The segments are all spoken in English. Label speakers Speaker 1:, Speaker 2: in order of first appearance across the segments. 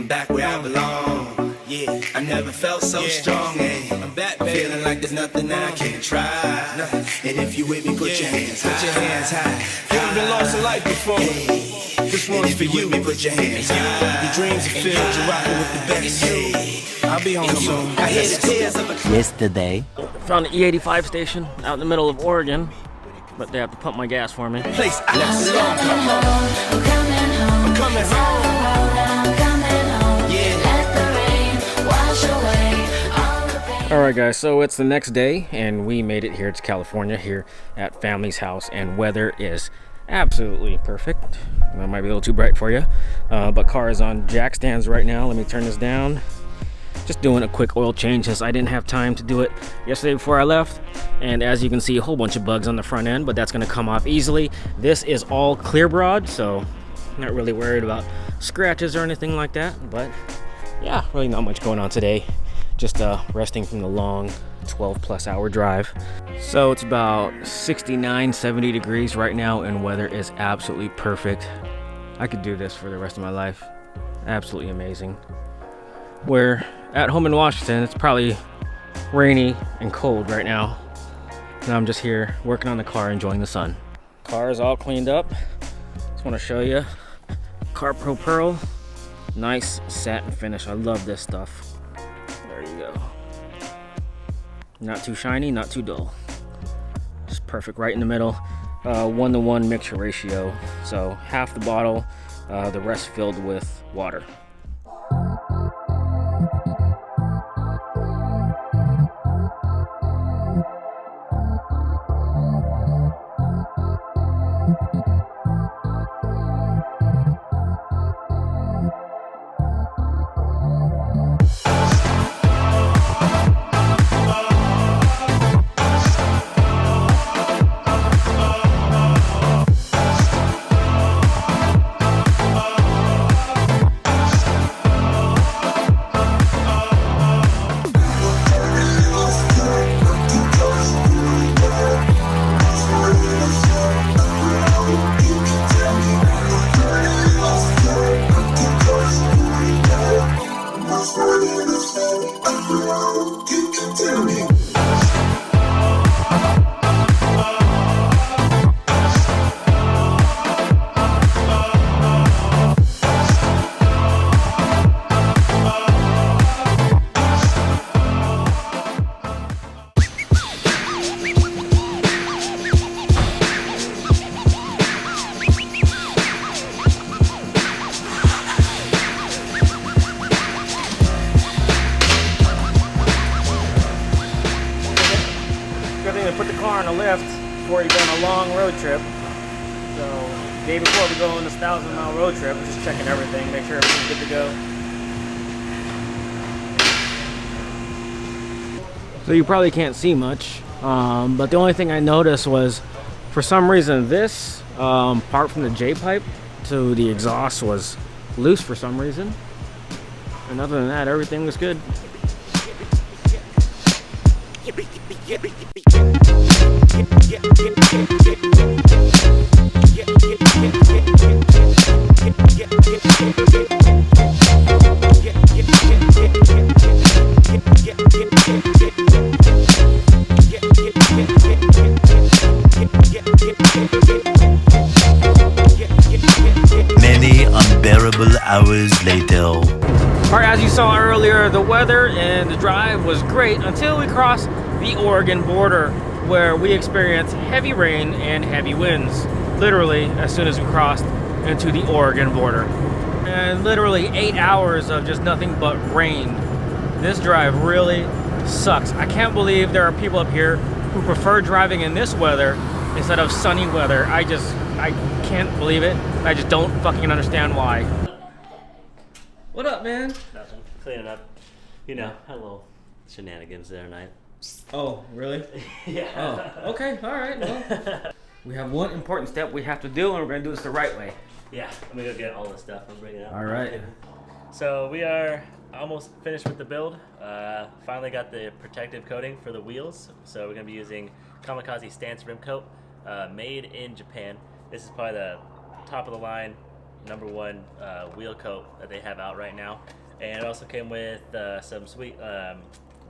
Speaker 1: back where I belong. Yeah, I never felt so strong. Hey, I'm back, baby. Feeling like there's nothing that I can't try. And if you with me, put your hands high. Put your hands high. You ever been lost in life before? Hey, this one's for you. Put your hands high. Your dreams are filled. You're rocking with the best. Hey, I'll be home soon. I hear the tears of a
Speaker 2: Yesterday,
Speaker 3: found an E85 station out in the middle of Oregon, but they have to pump my gas for me.
Speaker 1: place I belong. I'm coming home.
Speaker 3: Alright guys, so it's the next day and we made it here to California, here at family's house, and weather is absolutely perfect. That might be a little too bright for you, but car is on jack stands right now. Let me turn this down. Just doing a quick oil change since I didn't have time to do it yesterday before I left. And as you can see, a whole bunch of bugs on the front end, but that's going to come off easily. This is all clear broad, so I'm not really worried about scratches or anything like that. But yeah, really not much going on today. Just resting from the long 12+ hour drive. So it's about 69, 70 degrees right now, and weather is absolutely perfect. I could do this for the rest of my life. Absolutely amazing. We're at home in Washington. It's probably rainy and cold right now. And I'm just here working on the car, enjoying the sun. Car is all cleaned up. Just want to show you. Car Pro Pearl. Nice satin finish. I love this stuff. There you go. Not too shiny, not too dull. Just perfect right in the middle. 1-to-1 mixture ratio. So half the bottle, the rest filled with water. Put the car on a lift before you go on a long road trip. So, day before we go on this 1,000-mile road trip, we're just checking everything, make sure everything's good to go. So you probably can't see much, but the only thing I noticed was, for some reason, this part from the J-pipe to the exhaust was loose for some reason. And other than that, everything was good.
Speaker 2: many unbearable hours later.
Speaker 3: Alright, as you saw earlier, the weather and the drive was great until we crossed the Oregon border, where we experienced heavy rain and heavy winds, literally as soon as we crossed into the Oregon border. And literally 8 hours of just nothing but rain. This drive really sucks. I can't believe there are people up here who prefer driving in this weather instead of sunny weather. I can't believe it. I just don't fucking understand why. What up, man?
Speaker 4: Nothing. Cleaning up. You know, had a little shenanigans there tonight.
Speaker 3: Oh, really?
Speaker 4: Yeah.
Speaker 3: Oh, okay. All right. Well, we have one important step we have to do, and we're going to do this the right way.
Speaker 4: Yeah, I'm going to go get all this stuff and bring it out.
Speaker 3: All right.
Speaker 4: So we are almost finished with the build. Finally got the protective coating for the wheels. So we're going to be using Kamikaze Stance Rim Coat, made in Japan. This is probably the top of the line #1 wheel coat that they have out right now. And it also came with some sweet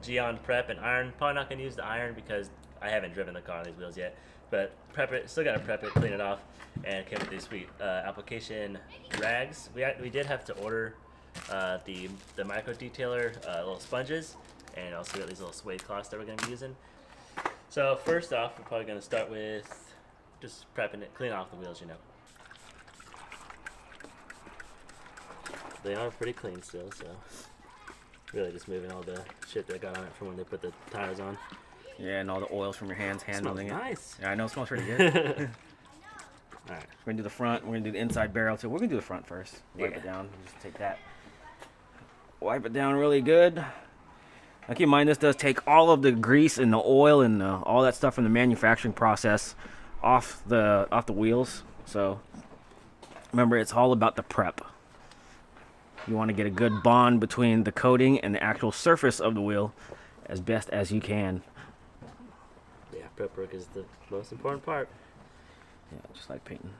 Speaker 4: Geon prep and iron. Probably not gonna use the iron because I haven't driven the car on these wheels yet. But prep it, still gotta prep it, clean it off, and it came with these sweet application rags. We did have to order the micro detailer little sponges, and also got these little suede cloths that we're gonna be using. So first off, we're probably gonna start with just prepping it, clean off the wheels, you know. They are pretty clean still, so really just moving all the shit that got on it from when they put the tires on.
Speaker 3: Yeah, and all the oils from your hands handling it.
Speaker 4: Nice.
Speaker 3: Yeah, I know, it smells pretty good.
Speaker 4: All right.
Speaker 3: We're gonna do the front. We're gonna do the inside barrel too. We're gonna do the front first. Wipe
Speaker 4: Yeah.
Speaker 3: it down. Just take that. Wipe it down really good. Now keep in mind, this does take all of the grease and the oil and all that stuff from the manufacturing process off the wheels. So remember, it's all about the prep. You want to get a good bond between the coating and the actual surface of the wheel as best as you can.
Speaker 4: Yeah, prep work is the most important part.
Speaker 3: Yeah, just like painting.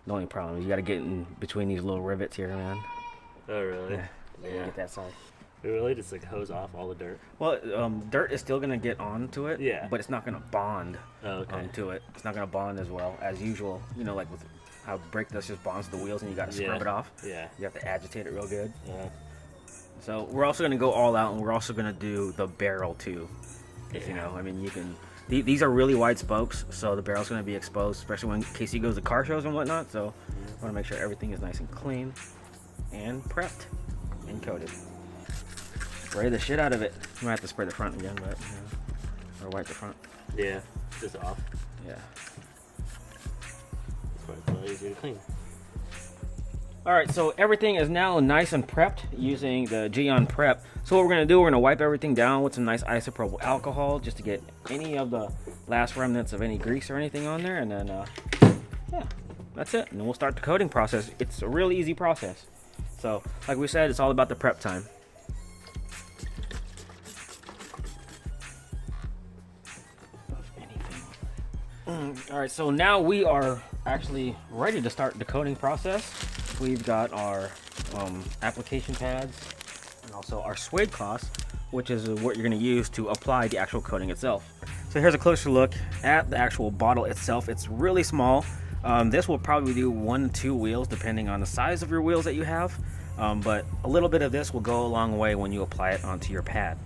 Speaker 3: The only problem is you got to get in between these little rivets here, man.
Speaker 4: Oh, really?
Speaker 3: Yeah.
Speaker 4: Yeah.
Speaker 3: Get that side.
Speaker 4: We really just like hose off all the dirt.
Speaker 3: Well, dirt is still gonna get onto it.
Speaker 4: Yeah.
Speaker 3: But it's not gonna bond
Speaker 4: Oh, okay.
Speaker 3: to it. It's not gonna bond as well as usual. You know, like with how brake dust just bonds to the wheels, and you gotta scrub
Speaker 4: Yeah.
Speaker 3: it off.
Speaker 4: Yeah.
Speaker 3: You have to agitate it real good.
Speaker 4: Yeah.
Speaker 3: So we're also gonna go all out, and we're also gonna do the barrel too. If you
Speaker 4: Yeah.
Speaker 3: know, I mean, you can. These are really wide spokes, so the barrel's gonna be exposed, especially when Casey goes to car shows and whatnot. So I want to make sure everything is nice and clean, and prepped, and coated. Spray the shit out of it. You might have to spray the front again, but or wipe the front.
Speaker 4: Yeah. Just off.
Speaker 3: Yeah.
Speaker 4: That's why it's a lot easier to clean.
Speaker 3: All right, so everything is now nice and prepped using the Geon Prep. So what we're gonna do, we're gonna wipe everything down with some nice isopropyl alcohol just to get any of the last remnants of any grease or anything on there, and then yeah, that's it. And then we'll start the coating process. It's a really easy process. So like we said, it's all about the prep time. All right, so now we are actually ready to start the coating process. We've got our application pads and also our suede cloths, which is what you're going to use to apply the actual coating itself. So here's a closer look at the actual bottle itself. It's really small. This will probably do 1 to 2 wheels depending on the size of your wheels that you have, but a little bit of this will go a long way when you apply it onto your pad.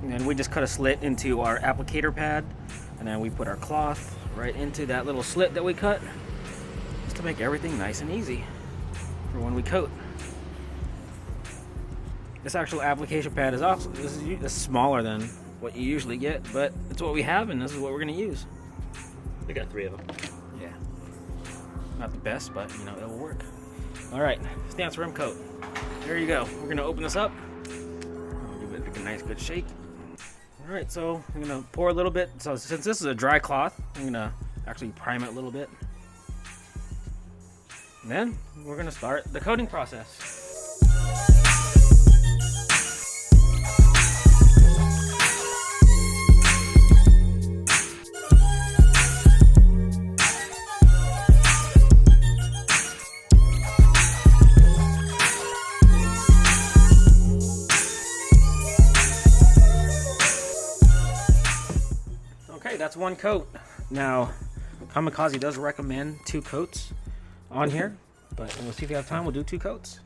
Speaker 3: And we just cut a slit into our applicator pad, and then we put our cloth right into that little slit that we cut, just to make everything nice and easy for when we coat. This actual application pad is smaller than what you usually get, but it's what we have, and this is what we're going to use.
Speaker 4: We got 3 of them.
Speaker 3: Yeah, not the best, but you know, it'll work. All right, stance rim coat. There you go. We're going to open this up. Give it a nice good shake. All right, so I'm gonna pour a little bit. So since this is a dry cloth, I'm gonna actually prime it a little bit. And then we're gonna start the coating process. Okay, that's 1 coat. Now, Kamikaze does recommend 2 coats on here, but we'll see if we have time. We'll do 2 coats.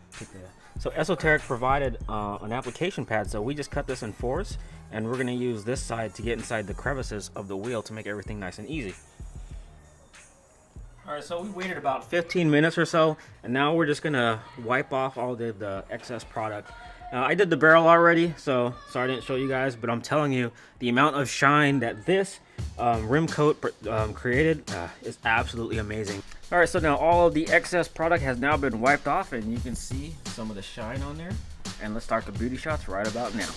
Speaker 3: So Esoteric provided an application pad, so we just cut this in 4s, and we're going to use this side to get inside the crevices of the wheel to make everything nice and easy. All right, so we waited about 15 minutes or so, and now we're just going to wipe off all the excess product. I did the barrel already, so sorry I didn't show you guys, but I'm telling you, the amount of shine that this rim coat created is absolutely amazing. All right, so now all of the excess product has now been wiped off, and you can see some of the shine on there. And let's start the beauty shots right about now.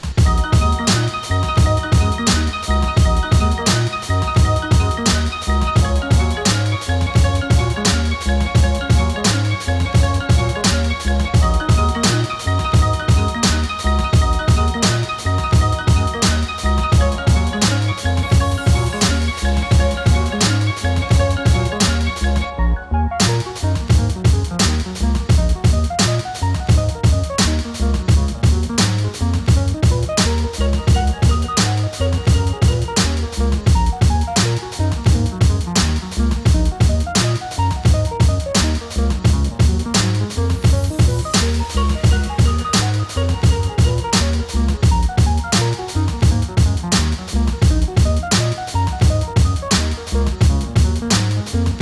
Speaker 1: high.